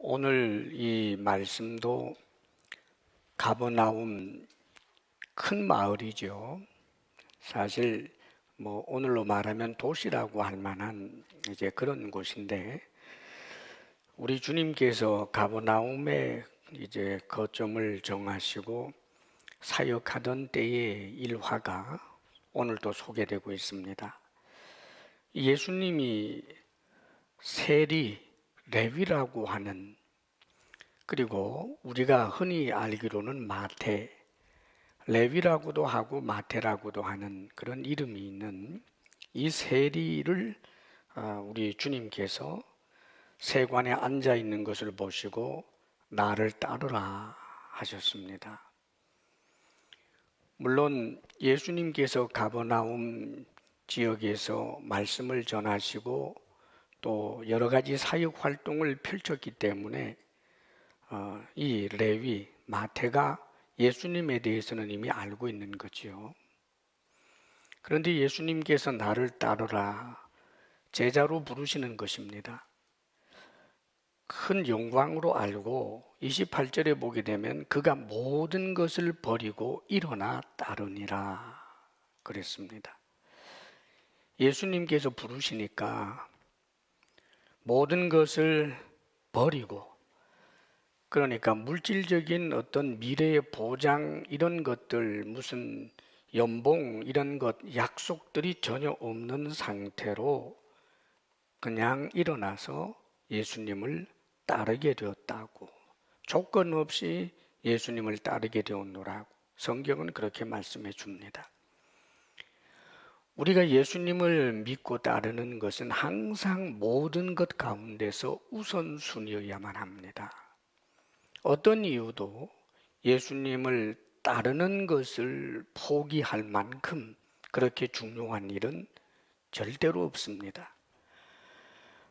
오늘 이 말씀도 가버나움 큰 마을이죠. 사실 오늘로 말하면 도시라고 할 만한 이제 그런 곳인데, 우리 주님께서 가버나움에 이제 거점을 정하시고 사역하던 때의 일화가 오늘도 소개되고 있습니다. 예수님이 세리, 레위라고 하는, 그리고 우리가 흔히 알기로는 마태, 레위라고도 하고 마태라고도 하는 그런 이름이 있는 이 세리를 우리 주님께서 세관에 앉아 있는 것을 보시고 나를 따르라 하셨습니다. 물론 예수님께서 가버나움 지역에서 말씀을 전하시고 또 여러 가지 사역 활동을 펼쳤기 때문에 이 레위, 마태가 예수님에 대해서는 이미 알고 있는 거지요. 그런데 예수님께서 나를 따르라, 제자로 부르시는 것입니다. 큰 영광으로 알고 28절에 보게 되면 그가 모든 것을 버리고 일어나 따르니라 그랬습니다. 예수님께서 부르시니까 모든 것을 버리고, 그러니까 물질적인 어떤 미래의 보장 이런 것들, 무슨 연봉 이런 것, 약속들이 전혀 없는 상태로 그냥 일어나서 예수님을 따르게 되었다고, 조건 없이 예수님을 따르게 되었노라고 성경은 그렇게 말씀해 줍니다. 우리가 예수님을 믿고 따르는 것은 항상 모든 것 가운데서 우선순위여야만 합니다. 어떤 이유도 예수님을 따르는 것을 포기할 만큼 그렇게 중요한 일은 절대로 없습니다.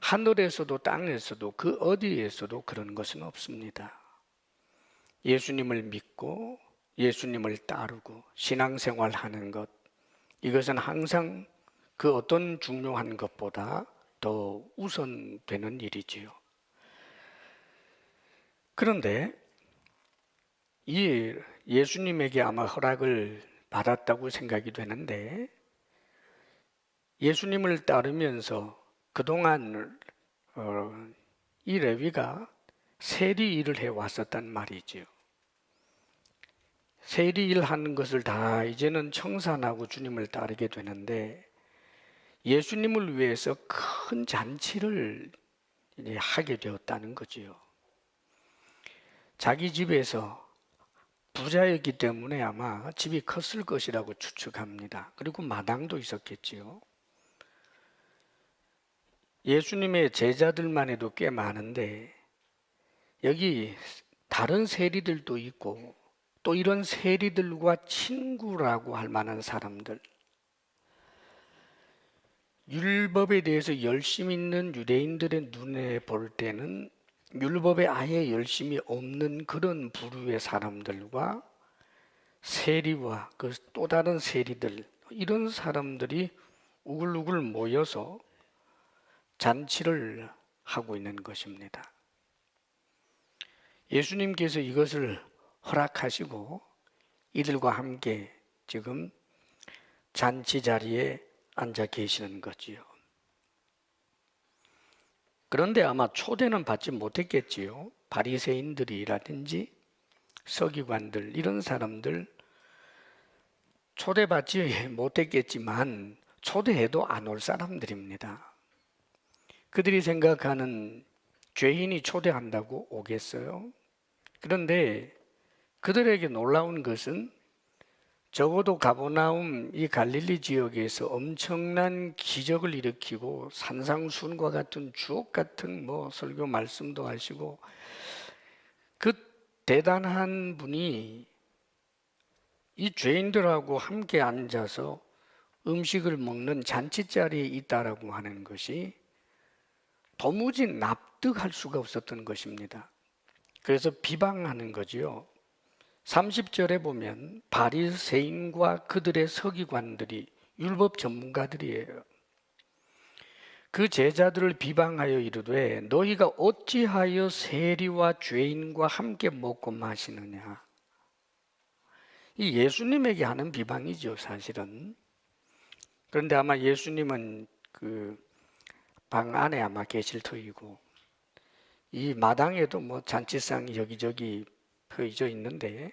하늘에서도 땅에서도 그 어디에서도 그런 것은 없습니다. 예수님을 믿고 예수님을 따르고 신앙생활하는 것, 이것은 항상 그 어떤 중요한 것보다 더 우선되는 일이지요. 그런데 이 예수님에게 아마 허락을 받았다고 생각이 되는데, 예수님을 따르면서 그동안 이 레위가 세리 일을 해왔었단 말이지요. 세리 일 하는 것을 다 이제는 청산하고 주님을 따르게 되는데, 예수님을 위해서 큰 잔치를 하게 되었다는 거지요. 자기 집에서 부자였기 때문에 아마 집이 컸을 것이라고 추측합니다. 그리고 마당도 있었겠지요. 예수님의 제자들만 해도 꽤 많은데 여기 다른 세리들도 있고, 또 이런 세리들과 친구라고 할 만한 사람들, 율법에 대해서 열심 있는 유대인들의 눈에 볼 때는 율법에 아예 열심이 없는 그런 부류의 사람들과 세리와 그 또 다른 세리들, 이런 사람들이 우글우글 모여서 잔치를 하고 있는 것입니다. 예수님께서 이것을 허락하시고 이들과 함께 지금 잔치 자리에 앉아 계시는 거지요. 그런데 아마 초대는 받지 못했겠지요. 바리새인들이라든지 서기관들, 이런 사람들 초대받지 못했겠지만 초대해도 안 올 사람들입니다. 그들이 생각하는 죄인이 초대한다고 오겠어요? 그런데 그들에게 놀라운 것은 적어도 가버나움 이 갈릴리 지역에서 엄청난 기적을 일으키고 산상수훈과 같은 주옥 같은 설교 말씀도 하시고 그 대단한 분이 이 죄인들하고 함께 앉아서 음식을 먹는 잔치자리에 있다라고 하는 것이 도무지 납득할 수가 없었던 것입니다. 그래서 비방하는 거지요. 30절에 보면 바리새인과 그들의 서기관들이 율법 전문가들이에요. 그 제자들을 비방하여 이르되 너희가 어찌하여 세리와 죄인과 함께 먹고 마시느냐. 이 예수님에게 하는 비방이죠, 사실은. 그런데 아마 예수님은 그 방 안에 아마 계실 터이고, 이 마당에도 뭐 잔치상이 여기저기 펴져 있는데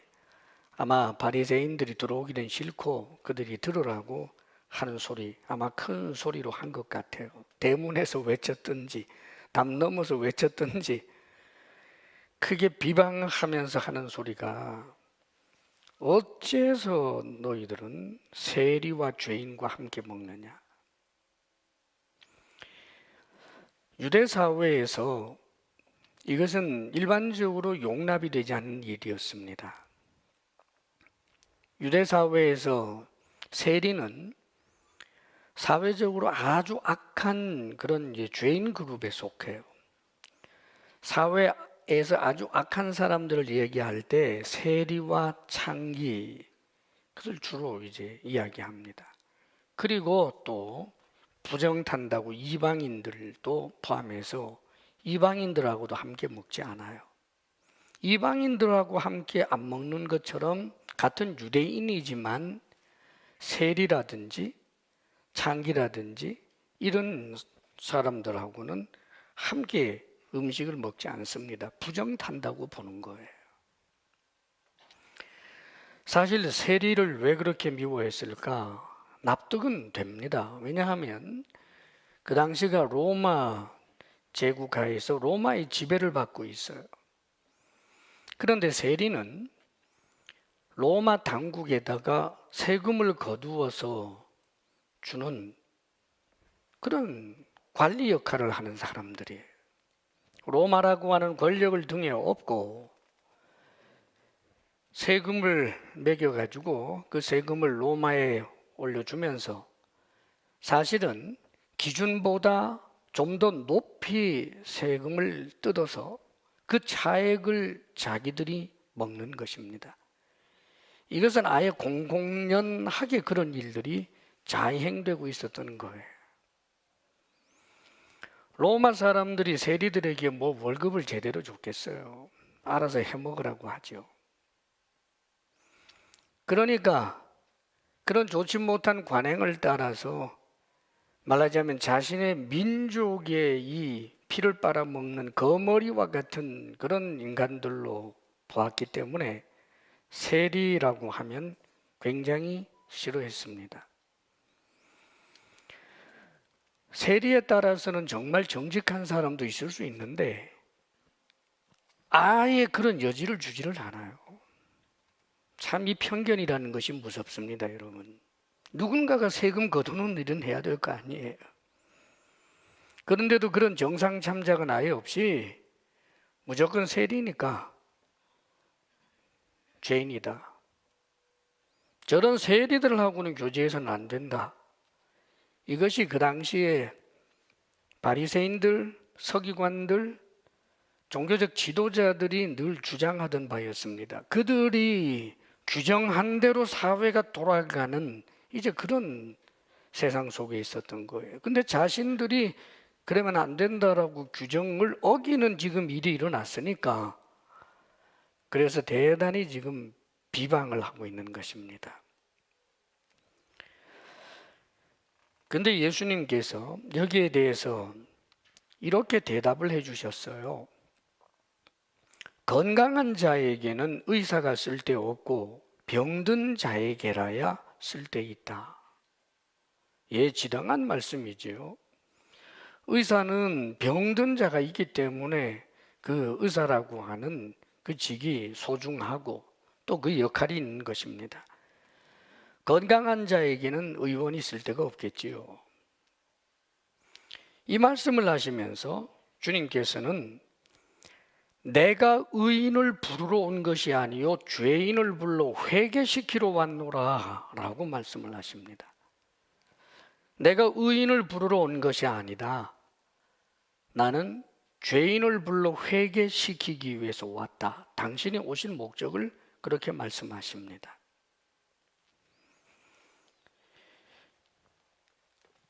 아마 바리새인들이 들어오기는 싫고 그들이 들으라고 하는 소리, 아마 큰 소리로 한 것 같아요. 대문에서 외쳤든지 담 넘어서 외쳤든지 크게 비방하면서 하는 소리가, 어째서 너희들은 세리와 죄인과 함께 먹느냐. 유대 사회에서 이것은 일반적으로 용납이 되지 않는 일이었습니다. 유대 사회에서 세리는 사회적으로 아주 악한 그런 죄인 그룹에 속해요. 사회에서 아주 악한 사람들을 얘기할 때 세리와 창기, 그걸 주로 이야기합니다. 그리고 또 부정탄다고 이방인들도 포함해서 이방인들하고도 함께 먹지 않아요. 이방인들하고 함께 안 먹는 것처럼 같은 유대인이지만 세리라든지 창기라든지 이런 사람들하고는 함께 음식을 먹지 않습니다. 부정탄다고 보는 거예요. 사실 세리를 왜 그렇게 미워했을까? 납득은 됩니다. 왜냐하면 그 당시가 로마 제국하에서 로마의 지배를 받고 있어요. 그런데 세리는 로마 당국에다가 세금을 거두어서 주는 그런 관리 역할을 하는 사람들이에요. 로마라고 하는 권력을 등에 업고 세금을 매겨가지고 그 세금을 로마에 올려주면서 사실은 기준보다 좀 더 높이 세금을 뜯어서 그 차액을 자기들이 먹는 것입니다. 이것은 아예 공공연하게 그런 일들이 자행되고 있었던 거예요. 로마 사람들이 세리들에게 뭐 월급을 제대로 줬겠어요. 알아서 해먹으라고 하죠. 그러니까 그런 좋지 못한 관행을 따라서 말하자면 자신의 민족의 이 피를 빨아먹는 거머리와 같은 그런 인간들로 보았기 때문에 세리라고 하면 굉장히 싫어했습니다. 세리에 따라서는 정말 정직한 사람도 있을 수 있는데 아예 그런 여지를 주지를 않아요. 참 이 편견이라는 것이 무섭습니다, 여러분. 누군가가 세금 거두는 일은 해야 될 거 아니에요. 그런데도 그런 정상 참작은 아예 없이 무조건 세리니까 죄인이다. 저런 세리들하고는 교제해서는 안 된다. 이것이 그 당시에 바리새인들, 서기관들, 종교적 지도자들이 늘 주장하던 바였습니다. 그들이 규정한 대로 사회가 돌아가는 이제 그런 세상 속에 있었던 거예요. 근데 자신들이 그러면 안 된다라고 규정을 어기는 지금 일이 일어났으니까 그래서 대단히 지금 비방을 하고 있는 것입니다. 근데 예수님께서 여기에 대해서 이렇게 대답을 해주셨어요. 건강한 자에게는 의사가 쓸데없고 병든 자에게라야 쓸데있다. 지당한 말씀이지요. 의사는 병든 자가 있기 때문에 그 의사라고 하는 그 직이 소중하고 또 그 역할이 있는 것입니다. 건강한 자에게는 의원이 쓸데가 없겠지요. 이 말씀을 하시면서 주님께서는 내가 의인을 부르러 온 것이 아니요 죄인을 불러 회개시키러 왔노라 라고 말씀을 하십니다. 내가 의인을 부르러 온 것이 아니다. 나는 죄인을 불러 회개시키기 위해서 왔다. 당신이 오신 목적을 그렇게 말씀하십니다.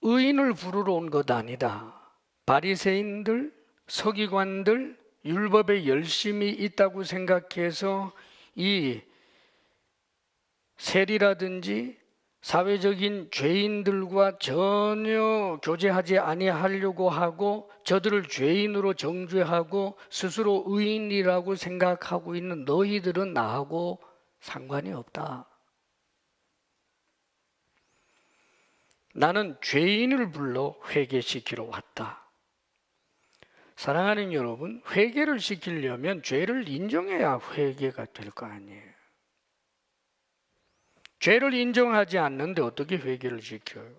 의인을 부르러 온 것 아니다. 바리새인들, 서기관들, 율법에 열심히 있다고 생각해서 이 세리라든지 사회적인 죄인들과 전혀 교제하지 아니하려고 하고 저들을 죄인으로 정죄하고 스스로 의인이라고 생각하고 있는 너희들은 나하고 상관이 없다. 나는 죄인을 불러 회개시키러 왔다. 사랑하는 여러분, 회개를 시키려면 죄를 인정해야 회개가 될 거 아니에요. 죄를 인정하지 않는데 어떻게 회개를 시켜요?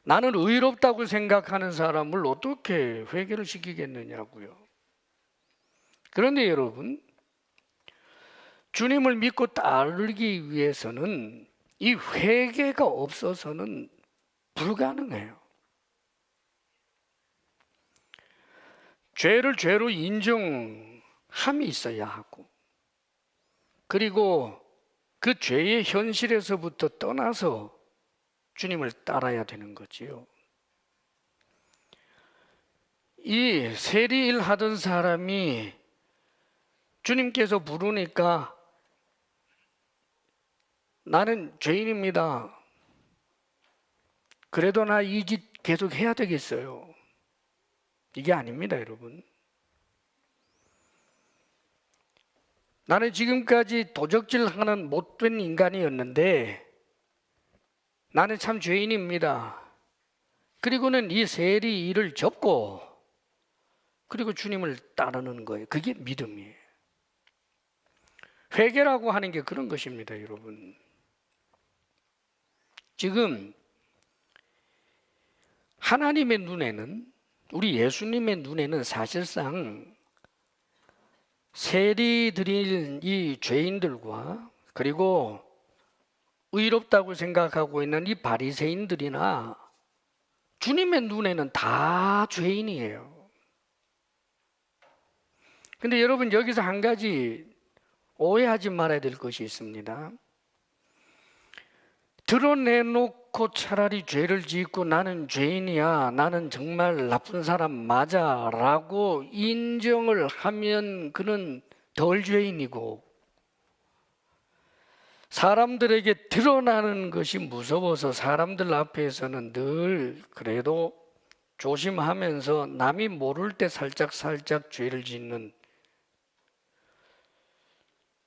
나는 의롭다고 생각하는 사람을 어떻게 회개를 시키겠느냐고요. 그런데 여러분, 주님을 믿고 따르기 위해서는 이 회개가 없어서는 불가능해요. 죄를 죄로 인정함이 있어야 하고, 그리고 그 죄의 현실에서부터 떠나서 주님을 따라야 되는 거지요. 이 세리일 하던 사람이 주님께서 부르니까 나는 죄인입니다. 그래도 나 이 짓 계속 해야 되겠어요. 이게 아닙니다, 여러분. 나는 지금까지 도적질하는 못된 인간이었는데 나는 참 죄인입니다. 그리고는 이 세리 일을 접고 그리고 주님을 따르는 거예요. 그게 믿음이에요. 회개라고 하는 게 그런 것입니다, 여러분. 지금 하나님의 눈에는, 우리 예수님의 눈에는 사실상 세리들인 이 죄인들과 그리고 의롭다고 생각하고 있는 이 바리새인들이나 주님의 눈에는 다 죄인이에요. 근데 여러분, 여기서 한 가지 오해하지 말아야 될 것이 있습니다. 드러내놓고 차라리 죄를 짓고 나는 죄인이야, 나는 정말 나쁜 사람 맞아 라고 인정을 하면 그는 덜 죄인이고, 사람들에게 드러나는 것이 무서워서 사람들 앞에서는 늘 그래도 조심하면서 남이 모를 때 살짝 죄를 짓는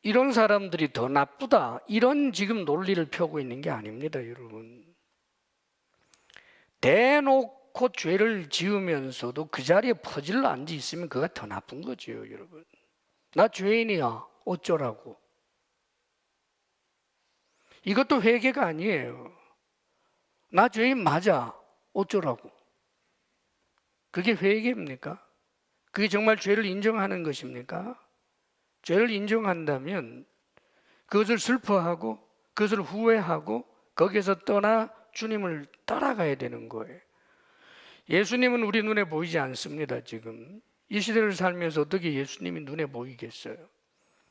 이런 사람들이 더 나쁘다, 이런 지금 논리를 펴고 있는 게 아닙니다, 여러분. 대놓고 죄를 지으면서도 그 자리에 퍼질러 앉아 있으면 그가 더 나쁜 거죠, 여러분. 나 죄인이야, 어쩌라고. 이것도 회개가 아니에요. 나 죄인 맞아, 어쩌라고. 그게 회개입니까? 그게 정말 죄를 인정하는 것입니까? 죄를 인정한다면 그것을 슬퍼하고 그것을 후회하고 거기에서 떠나 주님을 따라가야 되는 거예요. 예수님은 우리 눈에 보이지 않습니다. 지금 이 시대를 살면서 어떻게 예수님이 눈에 보이겠어요?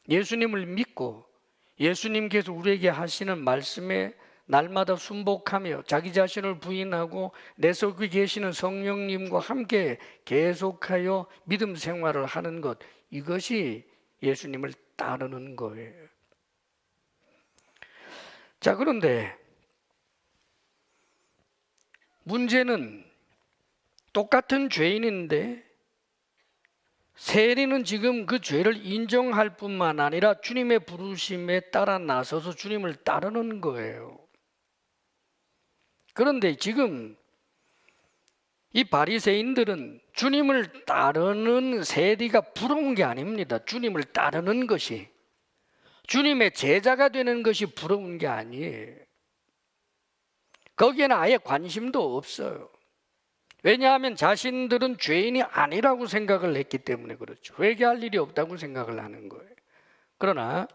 예수님을 믿고 예수님께서 우리에게 하시는 말씀에 날마다 순복하며 자기 자신을 부인하고 내 속에 계시는 성령님과 함께 계속하여 믿음 생활을 하는 것, 이것이 예수님을 따르는 거예요. 자, 그런데 문제는 똑같은 죄인인데 세리는 지금 그 죄를 인정할 뿐만 아니라 주님의 부르심에 따라 나서서 주님을 따르는 거예요. 그런데 지금 이 바리새인들은 주님을 따르는 세리가 부러운 게 아닙니다. 주님을 따르는 것이, 주님의 제자가 되는 것이 부러운 게 아니에요. 거기에는 아예 관심도 없어요. 왜냐하면 자신들은 죄인이 아니라고 생각을 했기 때문에 그렇죠. 회개할 일이 없다고 생각을 하는 거예요. 그러나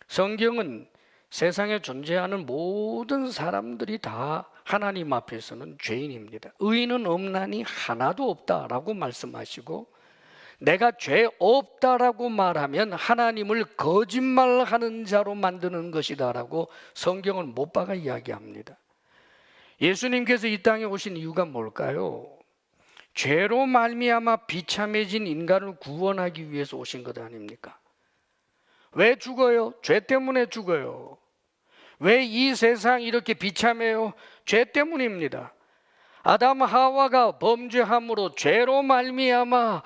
성경은 세상에 존재하는 모든 사람들이 다 하나님 앞에서는 죄인입니다. 의인은 없나니 하나도 없다라고 말씀하시고, 내가 죄 없다라고 말하면 하나님을 거짓말하는 자로 만드는 것이다라고 성경은 못 박아 이야기합니다. 예수님께서 이 땅에 오신 이유가 뭘까요? 죄로 말미암아 비참해진 인간을 구원하기 위해서 오신 것 아닙니까? 왜 죽어요? 죄 때문에 죽어요. 왜 이 세상이 이렇게 비참해요? 죄 때문입니다. 아담 하와가 범죄함으로 죄로 말미암아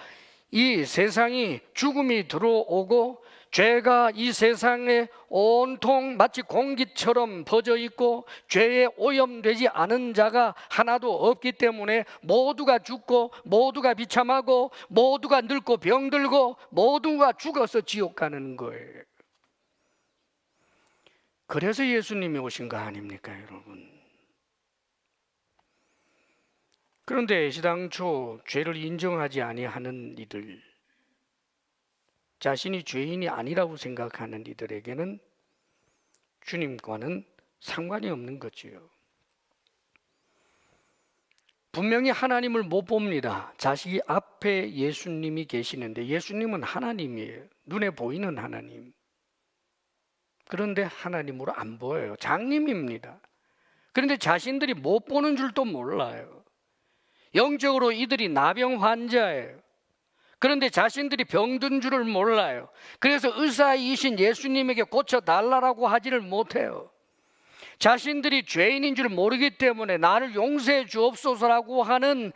이 세상이 죽음이 들어오고 죄가 이 세상에 온통 마치 공기처럼 퍼져 있고 죄에 오염되지 않은 자가 하나도 없기 때문에 모두가 죽고 모두가 비참하고 모두가 늙고 병들고 모두가 죽어서 지옥 가는 거예요. 그래서 예수님이 오신 거 아닙니까, 여러분? 그런데 시당초 죄를 인정하지 아니하는 이들, 자신이 죄인이 아니라고 생각하는 이들에게는 주님과는 상관이 없는 거지요. 분명히 하나님을 못 봅니다. 자식 앞에 예수님이 계시는데 예수님은 하나님이에요. 눈에 보이는 하나님. 그런데 하나님으로 안 보여요. 장님입니다. 그런데 자신들이 못 보는 줄도 몰라요. 영적으로 이들이 나병 환자예요. 그런데 자신들이 병든 줄을 몰라요. 그래서 의사이신 예수님에게 고쳐달라고 하지를 못해요. 자신들이 죄인인 줄 모르기 때문에 나를 용서해 주옵소서라고 하는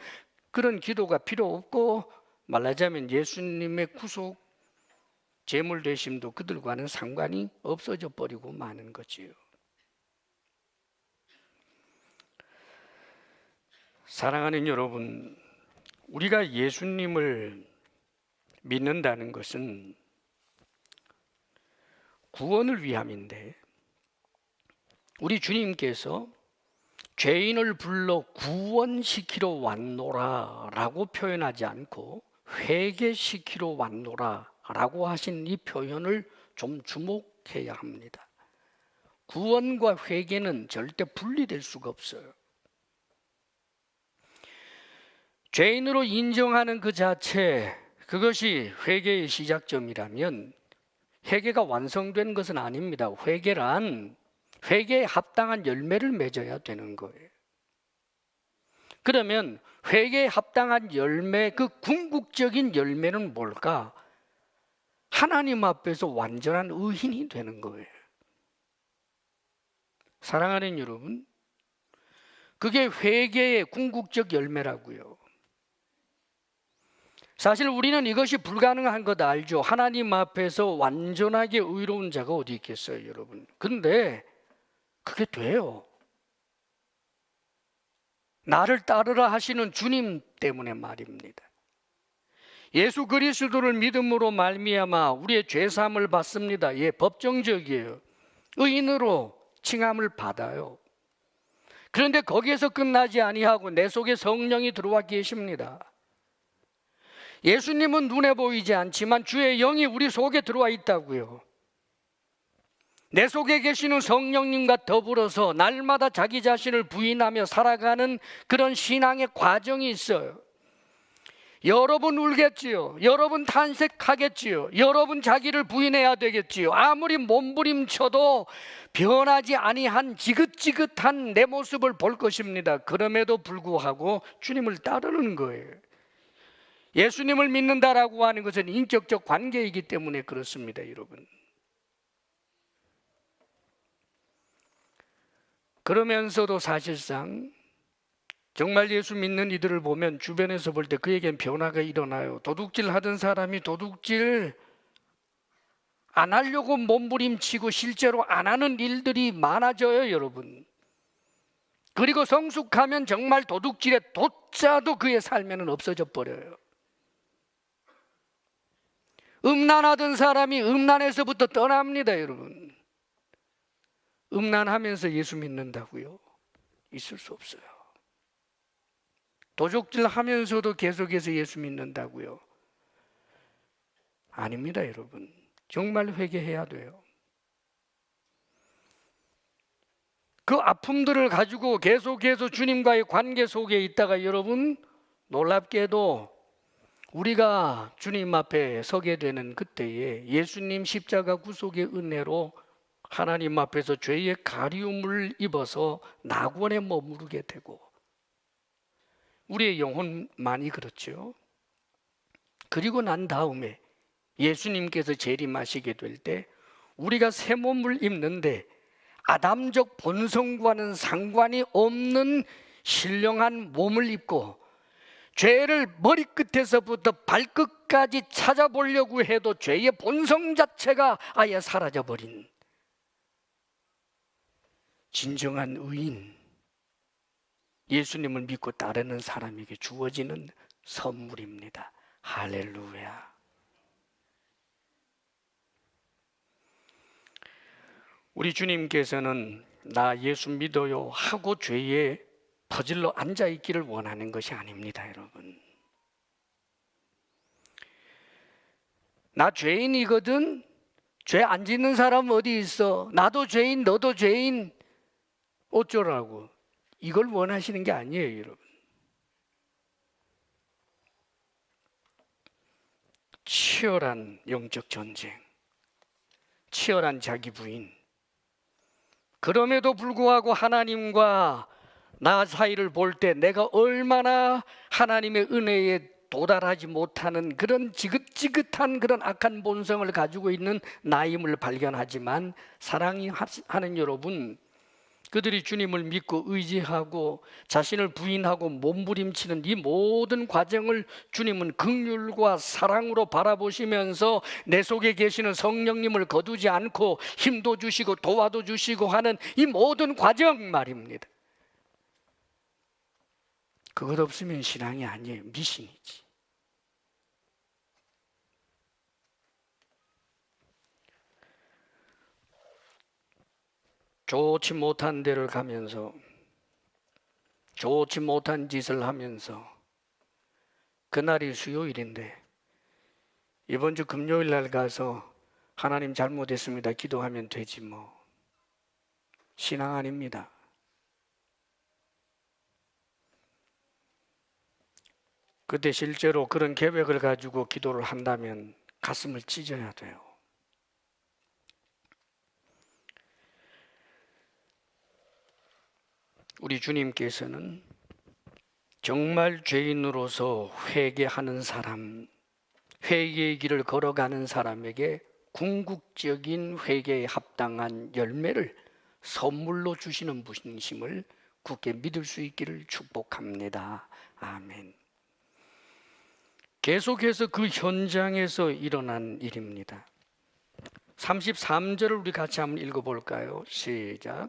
그런 기도가 필요 없고, 말하자면 예수님의 구속 제물 되심도 그들과는 상관이 없어져 버리고 마는 거지요. 사랑하는 여러분, 우리가 예수님을 믿는다는 것은 구원을 위함인데, 우리 주님께서 죄인을 불러 구원시키러 왔노라 라고 표현하지 않고 회개시키러 왔노라 라고 하신 이 표현을 좀 주목해야 합니다. 구원과 회개는 절대 분리될 수가 없어요. 죄인으로 인정하는 그 자체, 그것이 회개의 시작점이라면 회개가 완성된 것은 아닙니다. 회개란 회개에 합당한 열매를 맺어야 되는 거예요. 그러면 회개에 합당한 열매, 그 궁극적인 열매는 뭘까? 하나님 앞에서 완전한 의인이 되는 거예요. 사랑하는 여러분, 그게 회개의 궁극적 열매라고요. 사실 우리는 이것이 불가능한 것 알죠. 하나님 앞에서 완전하게 의로운 자가 어디 있겠어요, 여러분. 근데 그게 돼요. 나를 따르라 하시는 주님 때문에 말입니다. 예수 그리스도를 믿음으로 말미암아 우리의 죄사함을 받습니다. 예, 법정적이에요. 의인으로 칭함을 받아요. 그런데 거기에서 끝나지 아니하고 내 속에 성령이 들어와 계십니다. 예수님은 눈에 보이지 않지만 주의 영이 우리 속에 들어와 있다고요. 내 속에 계시는 성령님과 더불어서 날마다 자기 자신을 부인하며 살아가는 그런 신앙의 과정이 있어요. 여러분 울겠지요. 여러분 탄식하겠지요. 여러분 자기를 부인해야 되겠지요. 아무리 몸부림쳐도 변하지 아니한 지긋지긋한 내 모습을 볼 것입니다. 그럼에도 불구하고 주님을 따르는 거예요. 예수님을 믿는다라고 하는 것은 인격적 관계이기 때문에 그렇습니다, 여러분. 그러면서도 사실상 정말 예수 믿는 이들을 보면 주변에서 볼 때 그에겐 변화가 일어나요. 도둑질 하던 사람이 도둑질 안 하려고 몸부림치고 실제로 안 하는 일들이 많아져요, 여러분. 그리고 성숙하면 정말 도둑질의 도자도 그의 삶에는 없어져 버려요. 음란하던 사람이 음란에서부터 떠납니다, 여러분. 음란하면서 예수 믿는다고요? 있을 수 없어요. 도둑질 하면서도 계속해서 예수 믿는다고요? 아닙니다, 여러분. 정말 회개해야 돼요. 그 아픔들을 가지고 계속해서 주님과의 관계 속에 있다가 여러분, 놀랍게도 우리가 주님 앞에 서게 되는 그때에 예수님 십자가 구속의 은혜로 하나님 앞에서 죄의 가리움을 입어서 낙원에 머무르게 되고, 우리의 영혼만이 그렇죠. 그리고 난 다음에 예수님께서 재림하시게 될 때 우리가 새 몸을 입는데 아담적 본성과는 상관이 없는 신령한 몸을 입고 죄를 머리끝에서부터 발끝까지 찾아보려고 해도 죄의 본성 자체가 아예 사라져버린 진정한 의인, 예수님을 믿고 따르는 사람에게 주어지는 선물입니다. 할렐루야. 우리 주님께서는 나 예수 믿어요 하고 죄에 퍼질러 앉아있기를 원하는 것이 아닙니다, 여러분. 나 죄인이거든. 죄 안 짓는 사람 어디 있어? 나도 죄인, 너도 죄인. 어쩌라고? 이걸 원하시는 게 아니에요, 여러분. 치열한 영적 전쟁, 치열한 자기 부인. 그럼에도 불구하고 하나님과 나 사이를 볼 때 내가 얼마나 하나님의 은혜에 도달하지 못하는 그런 지긋지긋한 그런 악한 본성을 가지고 있는 나임을 발견하지만, 사랑이 하는 여러분, 그들이 주님을 믿고 의지하고 자신을 부인하고 몸부림치는 이 모든 과정을 주님은 긍휼과 사랑으로 바라보시면서 내 속에 계시는 성령님을 거두지 않고 힘도 주시고 도와도 주시고 하는 이 모든 과정 말입니다. 그것 없으면 신앙이 아니에요. 미신이지. 좋지 못한 데를 가면서 좋지 못한 짓을 하면서, 그날이 수요일인데 이번 주 금요일 날 가서 하나님 잘못했습니다 기도하면 되지 뭐. 신앙 아닙니다. 그때 실제로 그런 계획을 가지고 기도를 한다면 가슴을 찢어야 돼요. 우리 주님께서는 정말 죄인으로서 회개하는 사람, 회개의 길을 걸어가는 사람에게 궁극적인 회개에 합당한 열매를 선물로 주시는 분이심을 굳게 믿을 수 있기를 축복합니다. 아멘. 계속해서 그 현장에서 일어난 일입니다. 33절을 우리 같이 한번 읽어볼까요? 시작.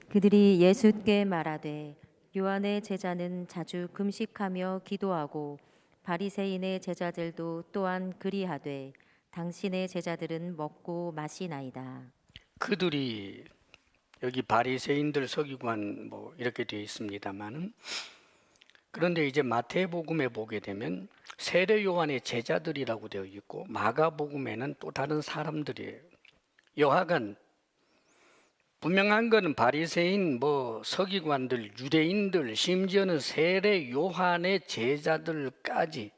그들이 예수께 말하되 요한의 제자는 자주 금식하며 기도하고 바리새인의 제자들도 또한 그리하되 당신의 제자들은 먹고 마시나이다. 그들이, 여기 바리새인들, 서기관 뭐 이렇게 되어 있습니다만, 그런데 이제 마태복음에 보게 되면 세례 요한의 제자들이라고 되어 있고 마가복음에는 또 다른 사람들이에요. 여하간 분명한 것은 바리새인, 뭐 서기관들, 유대인들, 심지어는 세례 요한의 제자들까지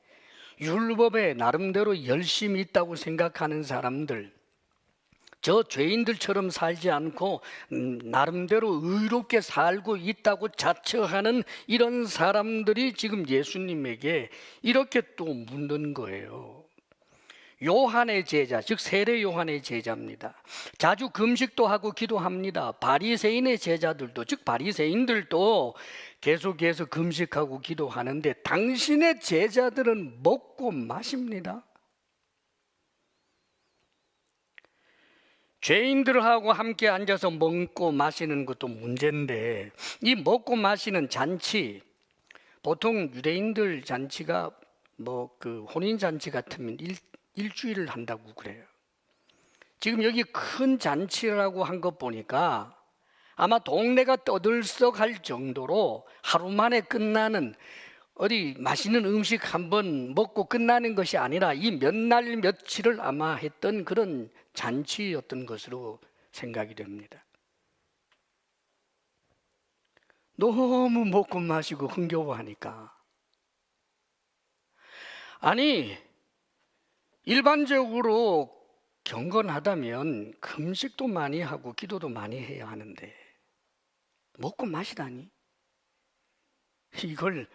율법에 나름대로 열심히 있다고 생각하는 사람들, 저 죄인들처럼 살지 않고 나름대로 의롭게 살고 있다고 자처하는 이런 사람들이 지금 예수님에게 이렇게 또 묻는 거예요. 요한의 제자, 즉 세례 요한의 제자입니다. 자주 금식도 하고 기도합니다. 바리새인의 제자들도, 즉 바리새인들도 계속해서 금식하고 기도하는데 당신의 제자들은 먹고 마십니다. 죄인들하고 함께 앉아서 먹고 마시는 것도 문제인데, 이 먹고 마시는 잔치, 보통 유대인들 잔치가 뭐 그 혼인 잔치 같으면 일주일을 한다고 그래요. 지금 여기 큰 잔치라고 한 것 보니까 아마 동네가 떠들썩할 정도로 하루 만에 끝나는, 어디 맛있는 음식 한번 먹고 끝나는 것이 아니라 이 몇 날 며칠을 아마 했던 그런 잔치였던 것으로 생각이 됩니다. 너무 먹고 마시고 흥겨워하니까. 아니, 일반적으로 경건하다면 금식도 많이 하고 기도도 많이 해야 하는데 먹고 마시다니, 이걸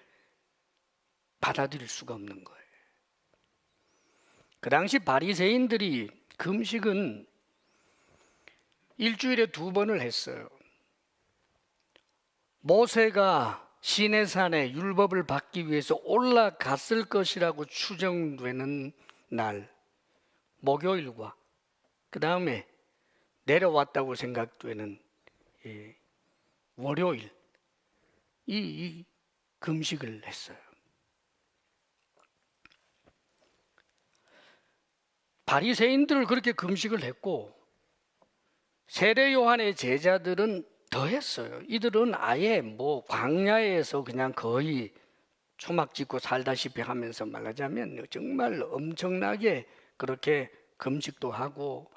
받아들일 수가 없는 거예요. 그 당시 바리새인들이 금식은 일주일에 2번을 했어요. 모세가 시내산에 율법을 받기 위해서 올라갔을 것이라고 추정되는 날, 목요일과 그 다음에 내려왔다고 생각되는 월요일, 이 금식을 했어요. 바리새인들을 그렇게 금식을 했고 세례 요한의 제자들은 더 했어요. 이들은 아예 광야에서 그냥 거의 초막 짓고 살다시피 하면서 말하자면 정말 엄청나게 그렇게 금식도 하고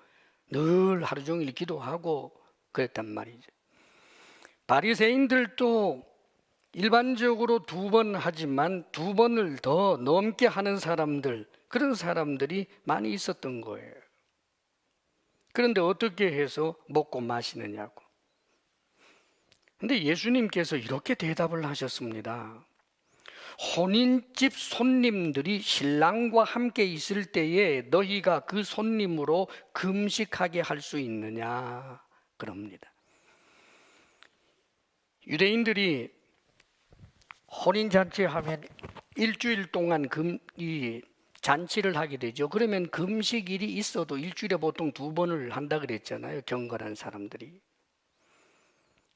늘 하루 종일 기도하고 그랬단 말이죠. 바리새인들도 일반적으로 2번 하지만 2번을 더 넘게 하는 사람들, 그런 사람들이 많이 있었던 거예요. 그런데 어떻게 해서 먹고 마시느냐고. 근데 예수님께서 이렇게 대답을 하셨습니다. 혼인집 손님들이 신랑과 함께 있을 때에 너희가 그 손님으로 금식하게 할 수 있느냐 그럽니다. 유대인들이 혼인잔치 하면 일주일 동안 이 잔치를 하게 되죠. 그러면 금식일이 있어도 일주일에 보통 2번을 한다 그랬잖아요. 경건한 사람들이.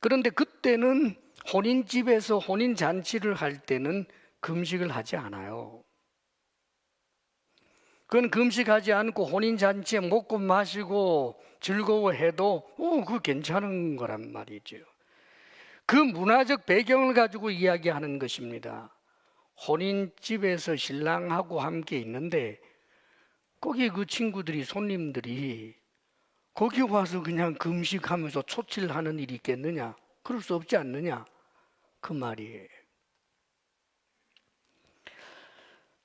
그런데 그때는 혼인집에서 혼인잔치를 할 때는 금식을 하지 않아요. 그건 금식하지 않고 혼인잔치에 먹고 마시고 즐거워해도 그거 괜찮은 거란 말이죠. 그 문화적 배경을 가지고 이야기하는 것입니다. 혼인집에서 신랑하고 함께 있는데 거기 그 친구들이 손님들이 거기 와서 그냥 금식하면서 초칠하는 일이 있겠느냐? 그럴 수 없지 않느냐? 그 말이에요.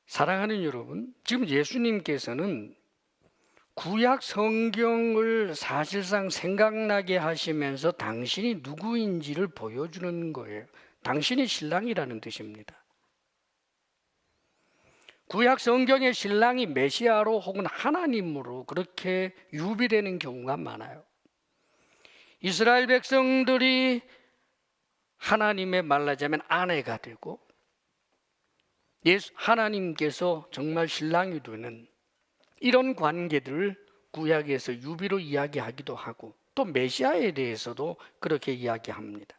사랑하는 여러분, 지금 예수님께서는 구약 성경을 사실상 생각나게 하시면서 당신이 누구인지를 보여주는 거예요. 당신이 신랑이라는 뜻입니다. 구약 성경의 신랑이 메시아로 혹은 하나님으로 그렇게 유비되는 경우가 많아요. 이스라엘 백성들이 하나님의 말하자면 아내가 되고 하나님께서 정말 신랑이 되는 이런 관계들을 구약에서 유비로 이야기하기도 하고 또 메시아에 대해서도 그렇게 이야기합니다.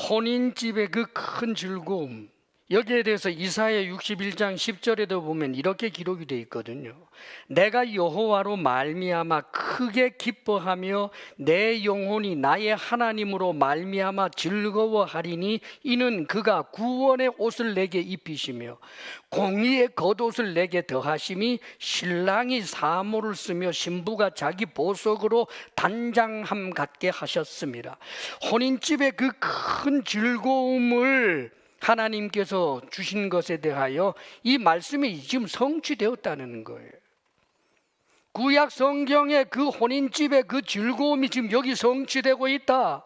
혼인집의 그 큰 즐거움, 여기에 대해서 이사야 61장 10절에도 보면 이렇게 기록이 되어 있거든요. 내가 여호와로 말미암아 크게 기뻐하며 내 영혼이 나의 하나님으로 말미암아 즐거워하리니 이는 그가 구원의 옷을 내게 입히시며 공의의 겉옷을 내게 더하심이 신랑이 사모를 쓰며 신부가 자기 보석으로 단장함 같게 하셨습니다. 혼인집의 그 큰 즐거움을 하나님께서 주신 것에 대하여 이 말씀이 지금 성취되었다는 거예요. 구약 성경의 그 혼인집의 그 즐거움이 지금 여기 성취되고 있다.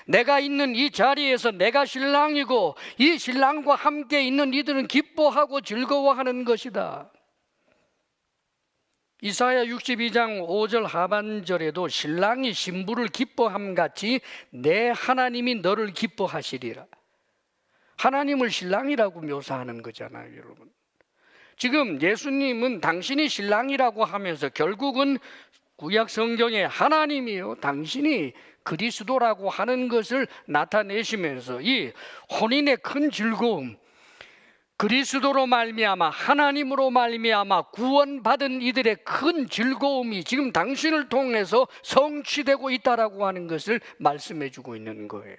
내가 있는 이 자리에서 내가 신랑이고 이 신랑과 함께 있는 이들은 기뻐하고 즐거워하는 것이다. 이사야 62장 5절 하반절에도 신랑이 신부를 기뻐함 같이 내 하나님이 너를 기뻐하시리라. 하나님을 신랑이라고 묘사하는 거잖아요, 여러분. 지금 예수님은 당신이 신랑이라고 하면서 결국은 구약 성경에 하나님이요, 당신이 그리스도라고 하는 것을 나타내시면서 이 혼인의 큰 즐거움, 그리스도로 말미암아 하나님으로 말미암아 구원받은 이들의 큰 즐거움이 지금 당신을 통해서 성취되고 있다라고 하는 것을 말씀해 주고 있는 거예요.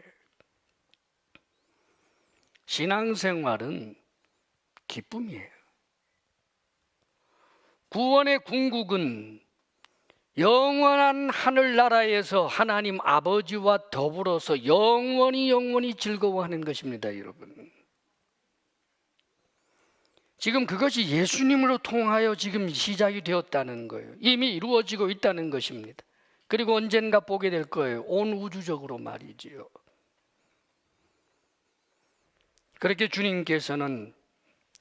신앙생활은 기쁨이에요. 구원의 궁극은 영원한 하늘나라에서 하나님 아버지와 더불어서 영원히 즐거워하는 것입니다, 여러분. 지금 그것이 예수님으로 통하여 지금 시작이 되었다는 거예요. 이미 이루어지고 있다는 것입니다. 그리고 언젠가 보게 될 거예요. 온 우주적으로 말이지요. 그렇게 주님께서는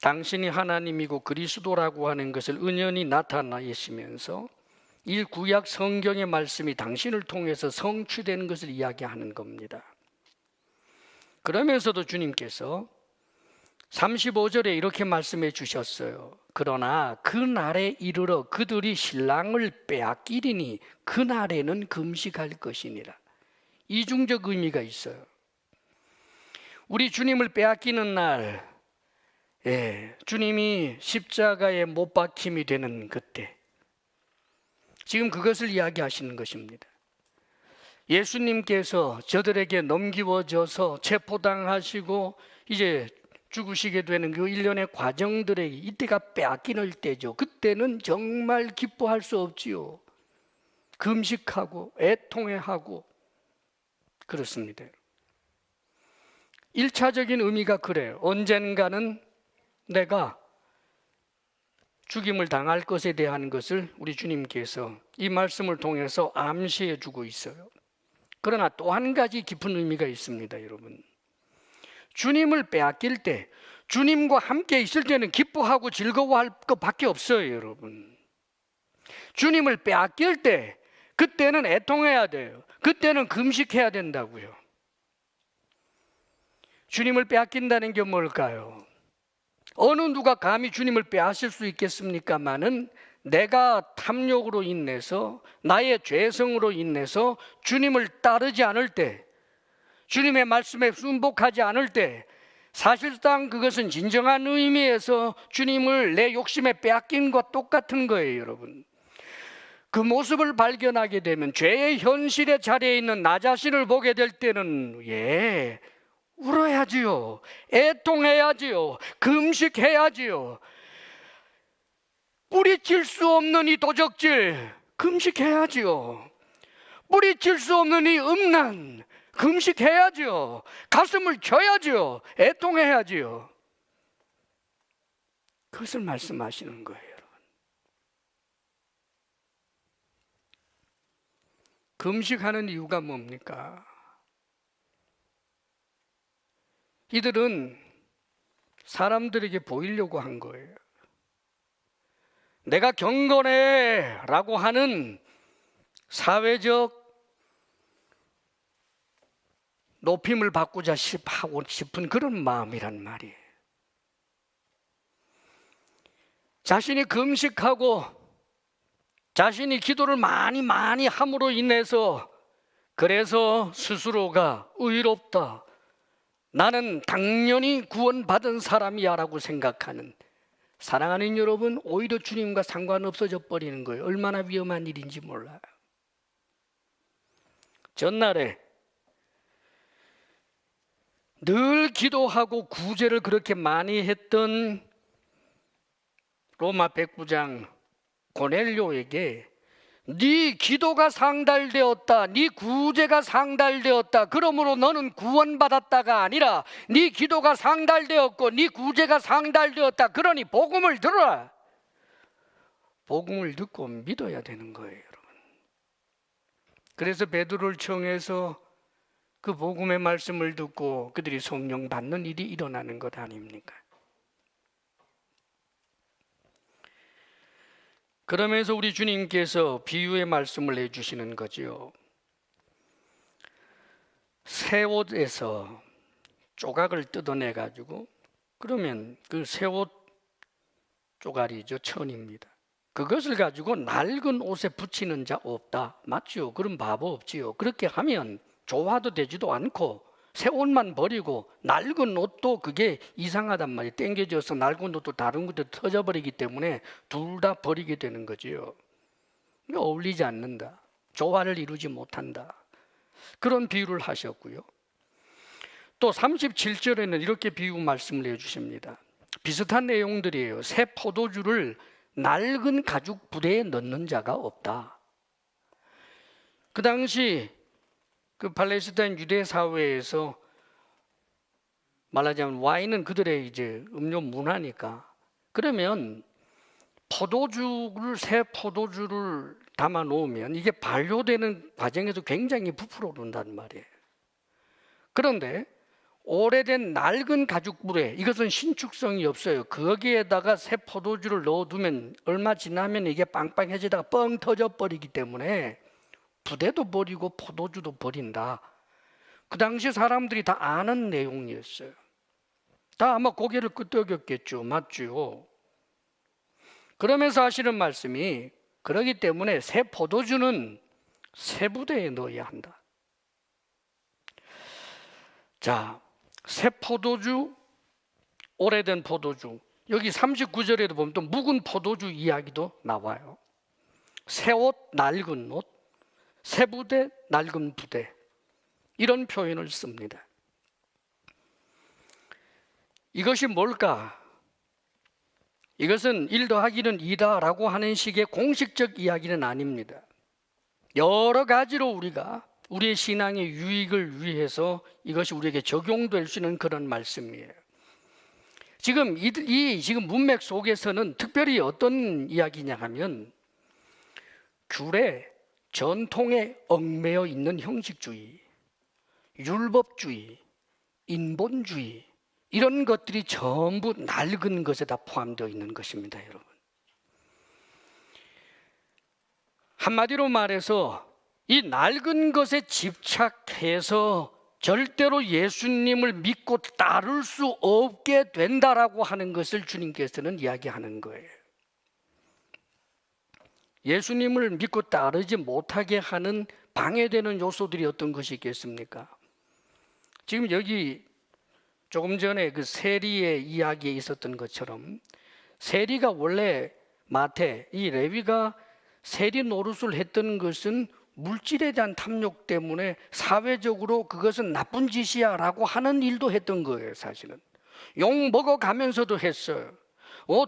당신이 하나님이고 그리스도라고 하는 것을 은연히 나타내시면서 이 구약 성경의 말씀이 당신을 통해서 성취되는 것을 이야기하는 겁니다. 그러면서도 주님께서 35절에 이렇게 말씀해 주셨어요. 그러나 그 날에 이르러 그들이 신랑을 빼앗기리니 그 날에는 금식할 것이니라. 이중적 의미가 있어요. 우리 주님을 빼앗기는 날, 주님이 십자가에 못 박힘이 되는 그때, 지금 그것을 이야기하시는 것입니다. 예수님께서 저들에게 넘기워져서 체포당하시고 이제 죽으시게 되는 그 일련의 과정들에 이때가 빼앗기는 때죠. 그때는 정말 기뻐할 수 없지요. 금식하고 애통해하고 그렇습니다. 1차적인 의미가 그래요. 언젠가는 내가 죽임을 당할 것에 대한 것을 우리 주님께서 이 말씀을 통해서 암시해 주고 있어요. 그러나 또 한 가지 깊은 의미가 있습니다, 여러분. 주님을 빼앗길 때, 주님과 함께 있을 때는 기뻐하고 즐거워할 것밖에 없어요, 여러분. 주님을 빼앗길 때, 그때는 애통해야 돼요. 그때는 금식해야 된다고요. 주님을 빼앗긴다는 게 뭘까요? 어느 누가 감히 주님을 빼앗을 수 있겠습니까마는 내가 탐욕으로 인해서 나의 죄성으로 인해서 주님을 따르지 않을 때, 주님의 말씀에 순복하지 않을 때 사실상 그것은 진정한 의미에서 주님을 내 욕심에 빼앗긴 것과 똑같은 거예요, 여러분. 그 모습을 발견하게 되면 죄의 현실의 자리에 있는 나 자신을 보게 될 때는 울어야지요. 애통해야지요. 금식해야지요. 뿌리칠 수 없는 이 도적질 금식해야지요. 뿌리칠 수 없는 이 음란 금식해야지요. 가슴을 쳐야지요. 애통해야지요. 그것을 말씀하시는 거예요, 여러분. 금식하는 이유가 뭡니까? 이들은 사람들에게 보이려고 한 거예요. 내가 경건해 라고 하는 사회적 높임을 받고자 하고 싶은 그런 마음이란 말이에요. 자신이 금식하고 자신이 기도를 많이 함으로 인해서 그래서 스스로가 의롭다, 나는 당연히 구원받은 사람이야 라고 생각하는, 사랑하는 여러분, 오히려 주님과 상관없어져 버리는 거예요. 얼마나 위험한 일인지 몰라요. 전날에 늘 기도하고 구제를 그렇게 많이 했던 로마 백부장 고넬료에게 네 기도가 상달되었다, 네 구제가 상달되었다, 그러므로 너는 구원받았다가 아니라 네 기도가 상달되었고 네 구제가 상달되었다, 그러니 복음을 들어라. 복음을 듣고 믿어야 되는 거예요, 여러분. 그래서 베드로를 청해서 그 복음의 말씀을 듣고 그들이 성령 받는 일이 일어나는 것 아닙니까? 그러면서 우리 주님께서 비유의 말씀을 해주시는 거지요. 새 옷에서 조각을 뜯어내 가지고, 그러면 그 새 옷 조각이죠, 천입니다. 그것을 가지고 낡은 옷에 붙이는 자 없다. 맞죠? 그럼 바보 없지요. 그렇게 하면 좋아도 되지도 않고 새 옷만 버리고 낡은 옷도 그게 이상하단 말이에요. 땡겨져서 낡은 옷도 다른 것도 터져버리기 때문에 둘 다 버리게 되는 거지요. 어울리지 않는다. 조화를 이루지 못한다. 그런 비유를 하셨고요. 또 37절에는 이렇게 비유 말씀을 해주십니다. 비슷한 내용들이에요. 새 포도주를 낡은 가죽 부대에 넣는 자가 없다. 그 당시 그 팔레스타인 유대 사회에서 말하자면 와인은 그들의 이제 음료 문화니까, 그러면 새 포도주를 담아 놓으면 이게 발효되는 과정에서 굉장히 부풀어 오른단 말이에요. 그런데 오래된 낡은 가죽불에, 이것은 신축성이 없어요. 거기에다가 새 포도주를 넣어두면 얼마 지나면 이게 빵빵해지다가 뻥 터져 버리기 때문에 부대도 버리고 포도주도 버린다. 그 당시 사람들이 다 아는 내용이었어요. 다 아마 고개를 끄덕였겠죠. 맞죠? 그러면서 하시는 말씀이, 그러기 때문에 새 포도주는 새 부대에 넣어야 한다. 자, 새 포도주, 오래된 포도주. 여기 39절에도 보면 또 묵은 포도주 이야기도 나와요. 새 옷, 낡은 옷, 새 부대, 낡은 부대, 이런 표현을 씁니다. 이것이 뭘까? 이것은 1 더하기는 2다라고 하는 식의 공식적 이야기는 아닙니다. 여러 가지로 우리가 우리의 신앙의 유익을 위해서 이것이 우리에게 적용될 수 있는 그런 말씀이에요. 지금 지금 문맥 속에서는 특별히 어떤 이야기냐 하면, 귤에 전통에 얽매여 있는 형식주의, 율법주의, 인본주의, 이런 것들이 전부 낡은 것에 다 포함되어 있는 것입니다, 여러분. 한마디로 말해서 이 낡은 것에 집착해서 절대로 예수님을 믿고 따를 수 없게 된다라고 하는 것을 주님께서는 이야기하는 거예요. 예수님을 믿고 따르지 못하게 하는 방해되는 요소들이 어떤 것이 있겠습니까? 지금 여기 조금 전에 그 세리의 이야기에 있었던 것처럼, 세리가 원래 이 레위가 세리 노릇을 했던 것은 물질에 대한 탐욕 때문에 사회적으로 그것은 나쁜 짓이야 라고 하는 일도 했던 거예요. 사실은 욕 먹어가면서도 했어요.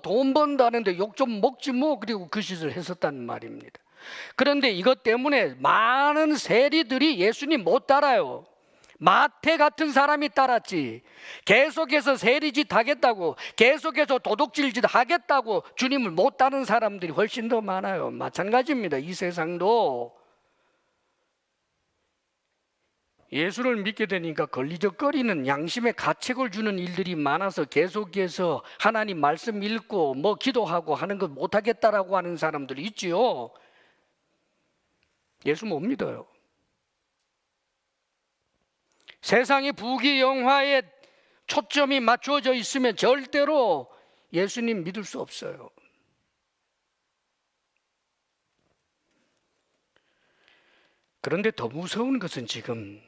돈 번다는데 욕 좀 먹지 뭐, 그리고 그 짓을 했었단 말입니다. 그런데 이것 때문에 많은 세리들이 예수님 못 따라요. 마태 같은 사람이 따랐지. 계속해서 세리짓 하겠다고, 계속해서 도둑질짓 하겠다고 주님을 못 따르는 사람들이 훨씬 더 많아요. 마찬가지입니다. 이 세상도 예수를 믿게 되니까 걸리적거리는, 양심에 가책을 주는 일들이 많아서 계속해서 하나님 말씀 읽고 뭐 기도하고 하는 것 못하겠다라고 하는 사람들이 있지요. 예수 못 믿어요. 세상의 부귀영화에 초점이 맞춰져 있으면 절대로 예수님 믿을 수 없어요. 그런데 더 무서운 것은 지금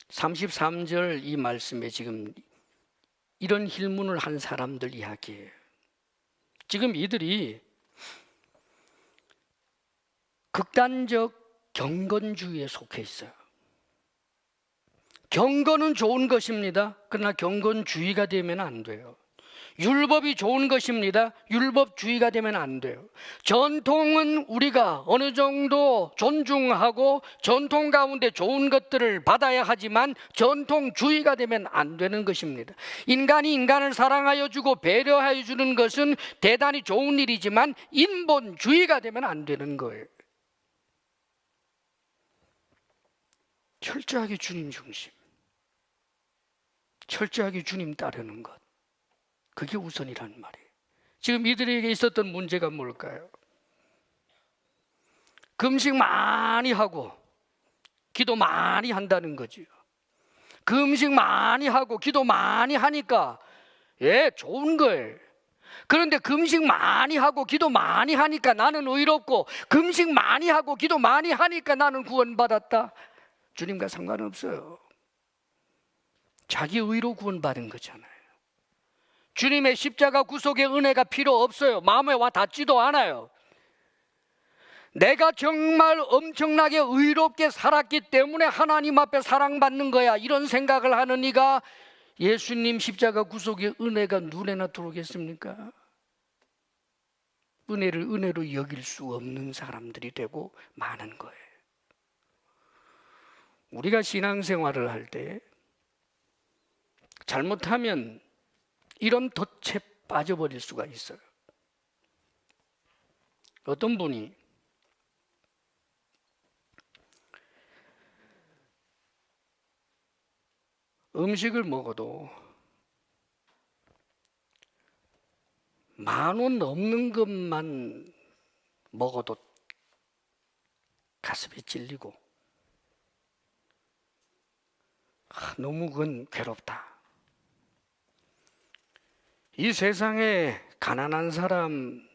33절 이 말씀에 지금 이런 힐문을 한 사람들 이야기예요. 지금 이들이 극단적 경건주의에 속해 있어요. 경건은 좋은 것입니다. 그러나 경건주의가 되면 안 돼요. 율법이 좋은 것입니다. 율법주의가 되면 안 돼요. 전통은 우리가 어느 정도 존중하고 전통 가운데 좋은 것들을 받아야 하지만 전통주의가 되면 안 되는 것입니다. 인간이 인간을 사랑하여 주고 배려하여 주는 것은 대단히 좋은 일이지만 인본주의가 되면 안 되는 거예요. 철저하게 주님 중심, 철저하게 주님 따르는 것, 그게 우선이란 말이에요. 지금 이들에게 있었던 문제가 뭘까요? 금식 많이 하고 기도 많이 한다는 거죠. 금식 많이 하고 기도 많이 하니까 좋은 거예요. 그런데 금식 많이 하고 기도 많이 하니까 나는 의롭고, 금식 많이 하고 기도 많이 하니까 나는 구원받았다. 주님과 상관없어요. 자기 의로 구원받은 거잖아요. 주님의 십자가 구속의 은혜가 필요 없어요. 마음에 와 닿지도 않아요. 내가 정말 엄청나게 의롭게 살았기 때문에 하나님 앞에 사랑받는 거야, 이런 생각을 하는 이가 예수님 십자가 구속의 은혜가 눈에나 들어오겠습니까? 은혜를 은혜로 여길 수 없는 사람들이 되고 마는 거예요. 우리가 신앙생활을 할 때 잘못하면 이런 덫에 빠져버릴 수가 있어요. 어떤 분이 음식을 먹어도 10,000원 넘는 것만 먹어도 가슴이 찔리고 너무 그건 괴롭다. 이 세상에 가난한 사람,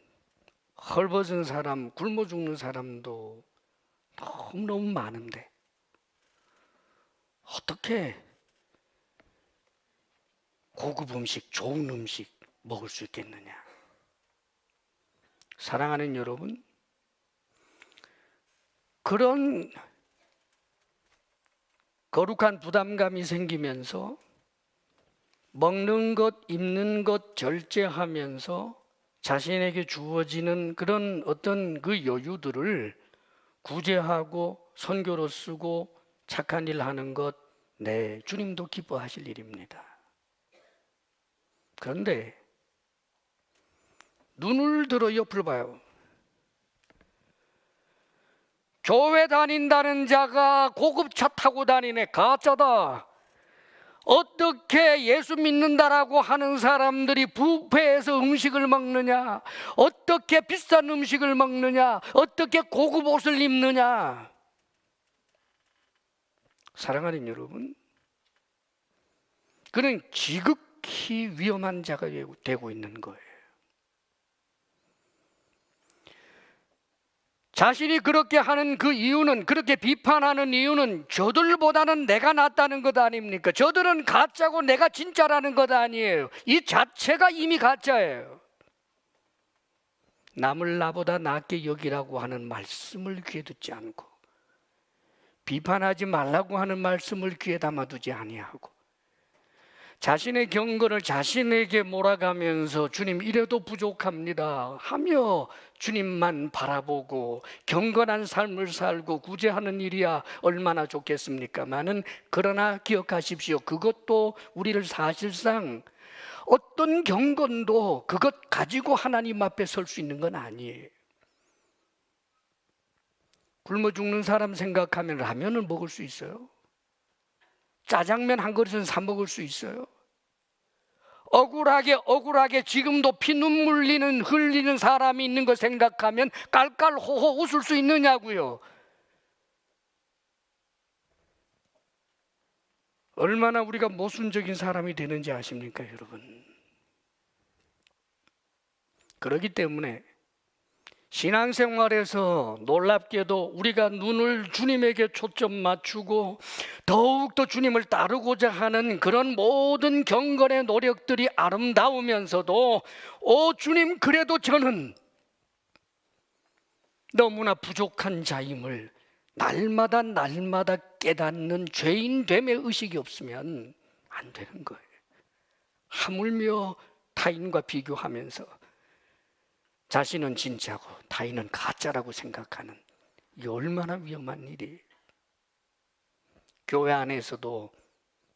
헐벗은 사람, 굶어 죽는 사람도 너무너무 많은데 어떻게 고급 음식, 좋은 음식 먹을 수 있겠느냐. 사랑하는 여러분, 그런 거룩한 부담감이 생기면서 먹는 것, 입는 것 절제하면서 자신에게 주어지는 그런 어떤 그 여유들을 구제하고 선교로 쓰고 착한 일 하는 것, 네, 주님도 기뻐하실 일입니다. 그런데 눈을 들어 옆을 봐요. 교회 다닌다는 자가 고급 차 타고 다니네. 가짜다. 어떻게 예수 믿는다라고 하는 사람들이 뷔페에서 음식을 먹느냐? 어떻게 비싼 음식을 먹느냐? 어떻게 고급 옷을 입느냐? 사랑하는 여러분, 그는 지극히 위험한 자가 되고 있는 거예요. 자신이 그렇게 하는 그 이유는, 그렇게 비판하는 이유는 저들보다는 내가 낫다는 것 아닙니까? 저들은 가짜고 내가 진짜라는 것 아니에요. 이 자체가 이미 가짜예요. 남을 나보다 낫게 여기라고 하는 말씀을 귀에 듣지 않고, 비판하지 말라고 하는 말씀을 귀에 담아두지 아니하고, 자신의 경건을 자신에게 몰아가면서 주님 이래도 부족합니다 하며 주님만 바라보고 경건한 삶을 살고 구제하는 일이야 얼마나 좋겠습니까마는, 그러나 기억하십시오. 그것도 우리를 사실상 어떤 경건도 그것 가지고 하나님 앞에 설 수 있는 건 아니에요. 굶어 죽는 사람 생각하면 라면을 먹을 수 있어요? 짜장면 한 그릇은 사 먹을 수 있어요? 억울하게 지금도 피눈물 흘리는 사람이 있는 거 생각하면 깔깔호호 웃을 수 있느냐고요. 얼마나 우리가 모순적인 사람이 되는지 아십니까, 여러분? 그렇기 때문에 신앙생활에서 놀랍게도 우리가 눈을 주님에게 초점 맞추고 더욱더 주님을 따르고자 하는 그런 모든 경건의 노력들이 아름다우면서도, 주님, 그래도 저는 너무나 부족한 자임을 날마다 깨닫는 죄인됨의 의식이 없으면 안 되는 거예요. 하물며 타인과 비교하면서 자신은 진짜고 타인은 가짜라고 생각하는, 이 얼마나 위험한 일이에요. 교회 안에서도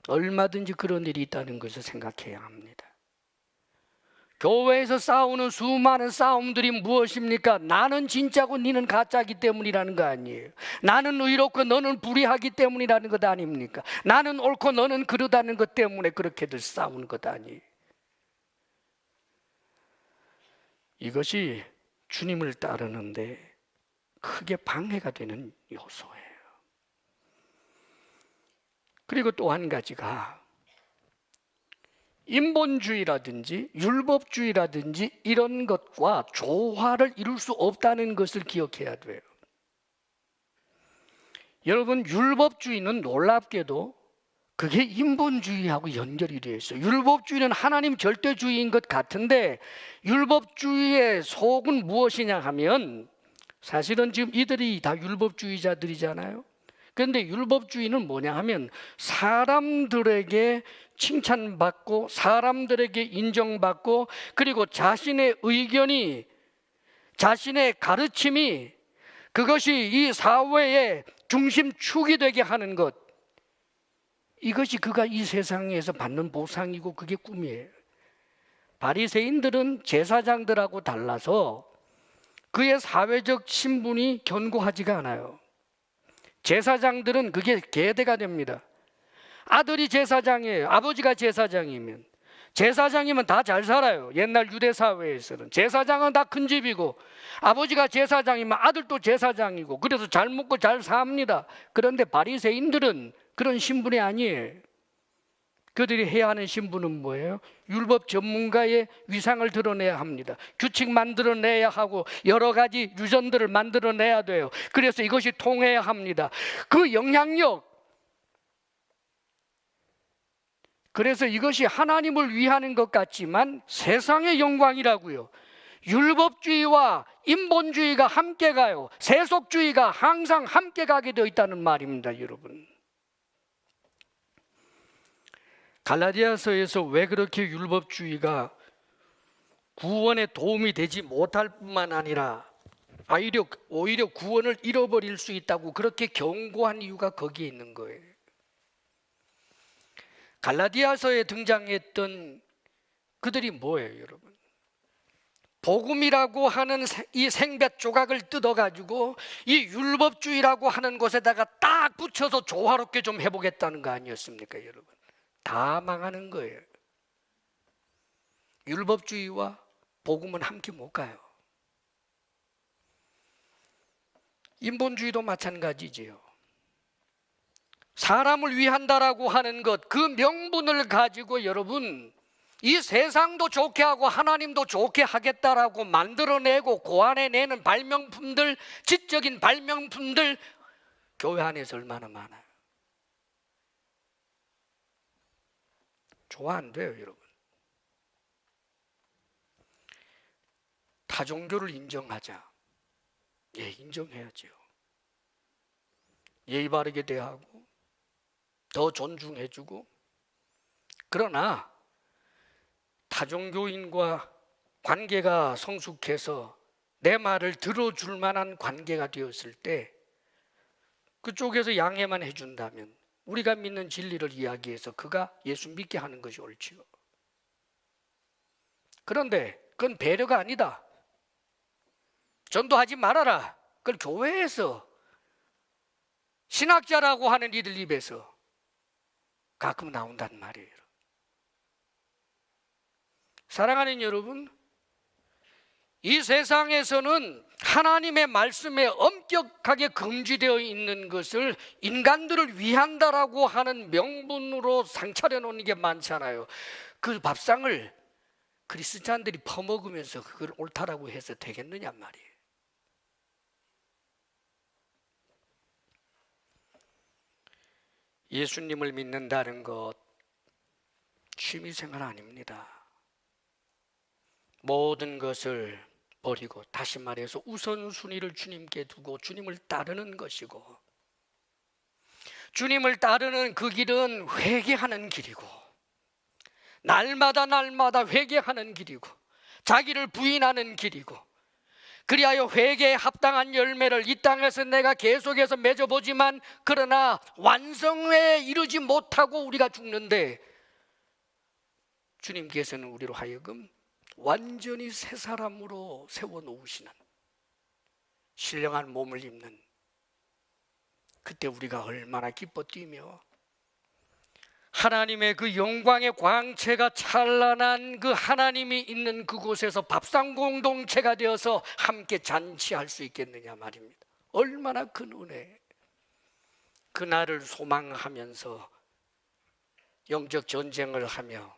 얼마든지 그런 일이 있다는 것을 생각해야 합니다. 교회에서 싸우는 수많은 싸움들이 무엇입니까? 나는 진짜고 너는 가짜이기 때문이라는 거 아니에요. 나는 의롭고 너는 불의하기 때문이라는 것 아닙니까? 나는 옳고 너는 그러다는 것 때문에 그렇게들 싸우는 것 아니에요. 이것이 주님을 따르는데 크게 방해가 되는 요소예요. 그리고 또 한 가지가 인본주의라든지 율법주의라든지 이런 것과 조화를 이룰 수 없다는 것을 기억해야 돼요. 여러분, 율법주의는 놀랍게도 그게 인본주의하고 연결이 되어 있어요. 율법주의는 하나님 절대주의인 것 같은데, 율법주의의 속은 무엇이냐 하면 사실은 지금 이들이 다 율법주의자들이잖아요. 그런데 율법주의는 뭐냐 하면 사람들에게 칭찬받고 사람들에게 인정받고, 그리고 자신의 의견이, 자신의 가르침이 그것이 이 사회의 중심축이 되게 하는 것, 이것이 그가 이 세상에서 받는 보상이고 그게 꿈이에요. 바리새인들은 제사장들하고 달라서 그의 사회적 신분이 견고하지가 않아요. 제사장들은 그게 계대가 됩니다. 아들이 제사장이에요. 아버지가 제사장이면. 제사장이면 다 잘 살아요. 옛날 유대 사회에서는 제사장은 다 큰 집이고, 아버지가 제사장이면 아들도 제사장이고, 그래서 잘 먹고 잘 삽니다. 그런데 바리새인들은 그런 신분이 아니에요. 그들이 해야 하는 신분은 뭐예요? 율법 전문가의 위상을 드러내야 합니다. 규칙 만들어내야 하고 여러 가지 유전들을 만들어내야 돼요. 그래서 이것이 통해야 합니다. 그 영향력, 그래서 이것이 하나님을 위하는 것 같지만 세상의 영광이라고요. 율법주의와 인본주의가 함께 가요. 세속주의가 항상 함께 가게 되어 있다는 말입니다, 여러분. 갈라디아서에서 왜 그렇게 율법주의가 구원에 도움이 되지 못할 뿐만 아니라 오히려 구원을 잃어버릴 수 있다고 그렇게 경고한 이유가 거기에 있는 거예요. 갈라디아서에 등장했던 그들이 뭐예요, 여러분? 복음이라고 하는 이 생배 조각을 뜯어가지고 이 율법주의라고 하는 곳에다가 딱 붙여서 조화롭게 좀 해보겠다는 거 아니었습니까, 여러분? 다 망하는 거예요. 율법주의와 복음은 함께 못 가요. 인본주의도 마찬가지지요. 사람을 위한다라고 하는 것, 그 명분을 가지고 여러분, 이 세상도 좋게 하고 하나님도 좋게 하겠다라고 만들어내고 고안해내는 발명품들, 지적인 발명품들, 교회 안에서 얼마나 많아요. 좋아 안 돼요, 여러분. 타종교를 인정하자. 예, 인정해야죠. 예의 바르게 대하고 더 존중해주고, 그러나 타종교인과 관계가 성숙해서 내 말을 들어줄 만한 관계가 되었을 때 그쪽에서 양해만 해준다면 우리가 믿는 진리를 이야기해서 그가 예수 믿게 하는 것이 옳지요. 그런데 그건 배려가 아니다. 전도하지 말아라. 그걸 교회에서 신학자라고 하는 이들 입에서 가끔 나온단 말이에요. 사랑하는 여러분, 이 세상에서는 하나님의 말씀에 엄격하게 금지되어 있는 것을 인간들을 위한다라고 하는 명분으로 상차려 놓는 게 많잖아요. 그 밥상을 크리스찬들이 퍼먹으면서 그걸 옳다라고 해서 되겠느냐 말이에요. 예수님을 믿는다는 것 취미생활 아닙니다. 모든 것을 버리고, 다시 말해서 우선순위를 주님께 두고 주님을 따르는 것이고, 주님을 따르는 그 길은 회개하는 길이고, 날마다 회개하는 길이고, 자기를 부인하는 길이고, 그리하여 회개에 합당한 열매를 이 땅에서 내가 계속해서 맺어보지만 그러나 완성에 이르지 못하고 우리가 죽는데, 주님께서는 우리로 하여금 완전히 새 사람으로 세워놓으시는 신령한 몸을 입는, 그때 우리가 얼마나 기뻐 뛰며 하나님의 그 영광의 광채가 찬란한 그 하나님이 있는 그곳에서 밥상 공동체가 되어서 함께 잔치할 수 있겠느냐 말입니다. 얼마나 큰 은혜. 그날을 소망하면서 영적 전쟁을 하며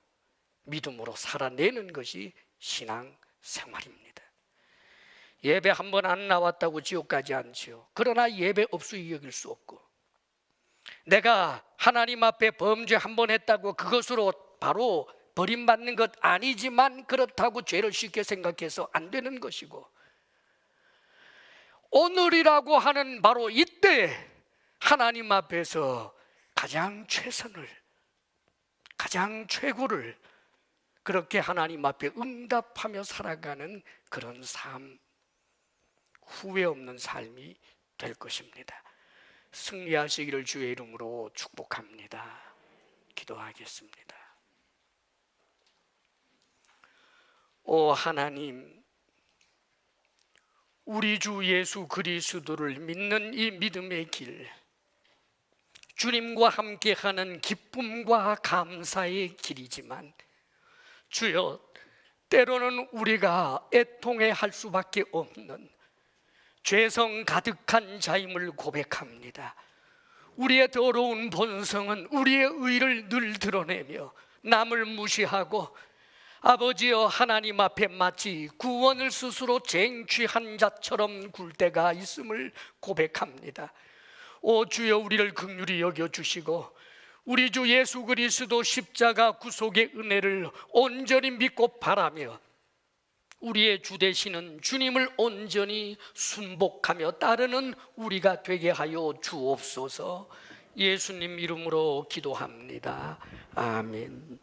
믿음으로 살아내는 것이 신앙 생활입니다. 예배 한 번 안 나왔다고 지옥 가지 않지요. 그러나 예배 없이 여길 수 없고, 내가 하나님 앞에 범죄 한 번 했다고 그것으로 바로 버림받는 것 아니지만 그렇다고 죄를 쉽게 생각해서 안 되는 것이고, 오늘이라고 하는 바로 이때 하나님 앞에서 가장 최선을, 가장 최고를 그렇게 하나님 앞에 응답하며 살아가는 그런 삶, 후회 없는 삶이 될 것입니다. 승리하시기를 주의 이름으로 축복합니다. 기도하겠습니다. 오 하나님, 우리 주 예수 그리스도를 믿는 이 믿음의 길, 주님과 함께하는 기쁨과 감사의 길이지만 주여, 때로는 우리가 애통해할 수밖에 없는 죄성 가득한 자임을 고백합니다. 우리의 더러운 본성은 우리의 의를 늘 드러내며 남을 무시하고 아버지여 하나님 앞에 마치 구원을 스스로 쟁취한 자처럼 굴 때가 있음을 고백합니다. 오 주여, 우리를 긍휼히 여겨주시고 우리 주 예수 그리스도 십자가 구속의 은혜를 온전히 믿고 바라며 우리의 주 되시는 주님을 온전히 순복하며 따르는 우리가 되게 하여 주옵소서. 예수님 이름으로 기도합니다. 아멘.